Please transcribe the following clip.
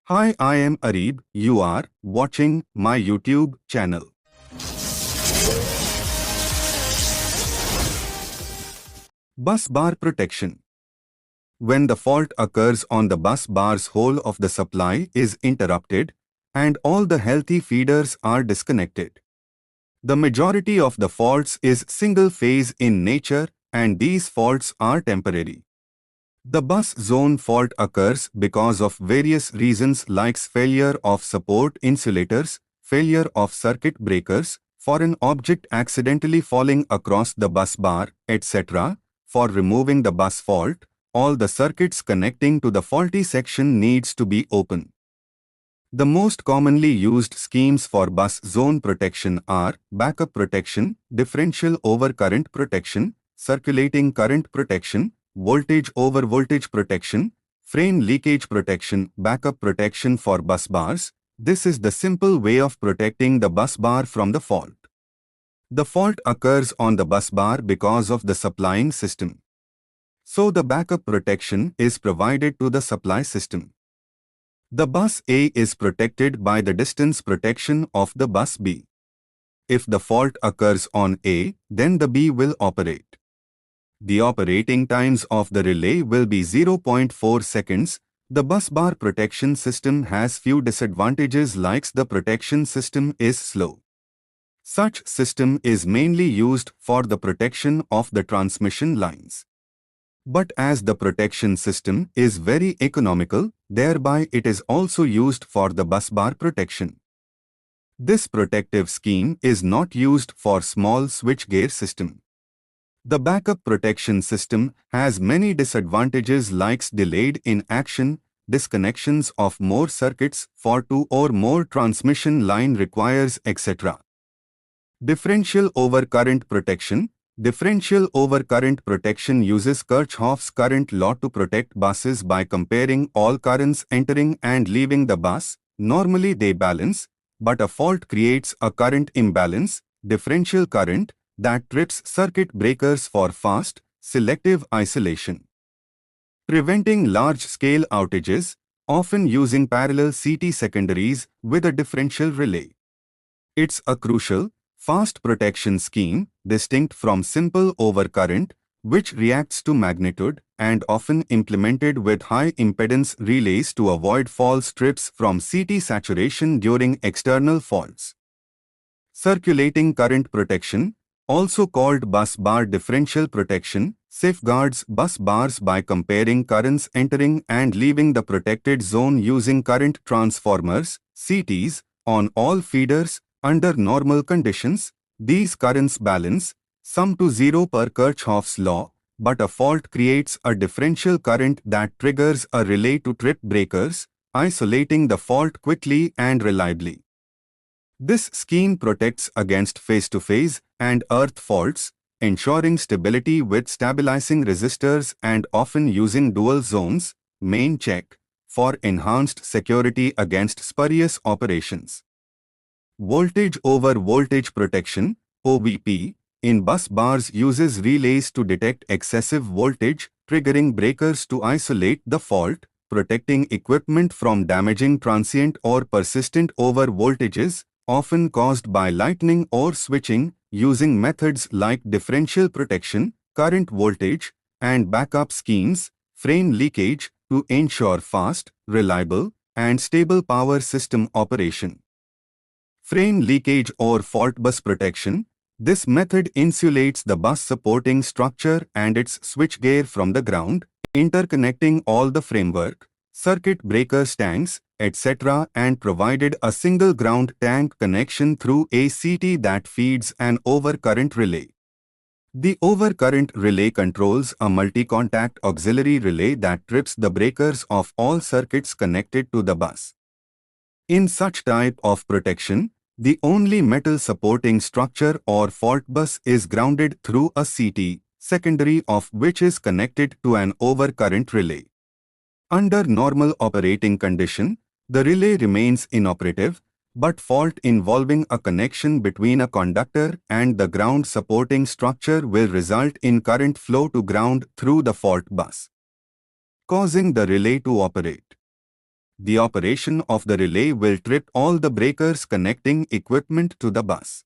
Hi, I am Arib. You are watching my YouTube channel. Bus bar protection. When the fault occurs on the bus bar's, whole of the supply is interrupted and all the healthy feeders are disconnected. The majority of the faults is single phase in nature and these faults are temporary. The bus zone fault occurs because of various reasons like failure of support insulators, failure of circuit breakers, for an object accidentally falling across the bus bar, etc. For removing the bus fault, all the circuits connecting to the faulty section needs to be open. The most commonly used schemes for bus zone protection are backup protection, differential over current protection, circulating current protection, voltage over voltage protection, frame leakage protection, backup protection for bus bars. This is the simple way of protecting the bus bar from the fault. The fault occurs on the bus bar because of the supplying system. So the backup protection is provided to the supply system. The bus A is protected by the distance protection of the bus B. If the fault occurs on A, then the B will operate. The operating times of the relay will be 0.4 seconds. The bus bar protection system has few disadvantages like the protection system is slow. Such system is mainly used for the protection of the transmission lines. But as the protection system is very economical, thereby it is also used for the bus bar protection. This protective scheme is not used for small switchgear system. The backup protection system has many disadvantages like delayed in action, disconnections of more circuits for two or more transmission line requires etc. Differential over current protection. Differential over current protection uses Kirchhoff's current law to protect buses by comparing all currents entering and leaving the bus. Normally they balance, but a fault creates a current imbalance, differential current, that trips circuit breakers for fast, selective isolation. Preventing large-scale outages, often using parallel CT secondaries with a differential relay. It's a crucial, fast protection scheme, distinct from simple overcurrent, which reacts to magnitude and often implemented with high impedance relays to avoid false trips from CT saturation during external faults. Circulating current protection, also called bus bar differential protection, safeguards bus bars by comparing currents entering and leaving the protected zone using current transformers, CTs, on all feeders. Under normal conditions, these currents balance, sum to zero per Kirchhoff's law, but a fault creates a differential current that triggers a relay to trip breakers, isolating the fault quickly and reliably. This scheme protects against face-to-phase and earth faults, ensuring stability with stabilizing resistors and often using dual zones, main check, for enhanced security against spurious operations. Voltage over voltage protection, OVP, in bus bars uses relays to detect excessive voltage, triggering breakers to isolate the fault, protecting equipment from damaging transient or persistent over voltages, often caused by lightning or switching, using methods like differential protection, current voltage, and backup schemes, frame leakage, to ensure fast, reliable, and stable power system operation. Frame leakage or fault bus protection. This method insulates the bus supporting structure and its switchgear from the ground, interconnecting all the framework, circuit breakers tanks, etc. and provided a single ground tank connection through a CT that feeds an overcurrent relay. The overcurrent relay controls a multi-contact auxiliary relay that trips the breakers of all circuits connected to the bus. In such type of protection, the only metal supporting structure or fault bus is grounded through a CT, secondary of which is connected to an overcurrent relay. Under normal operating condition, the relay remains inoperative, but fault involving a connection between a conductor and the ground supporting structure will result in current flow to ground through the fault bus, causing the relay to operate. The operation of the relay will trip all the breakers connecting equipment to the bus.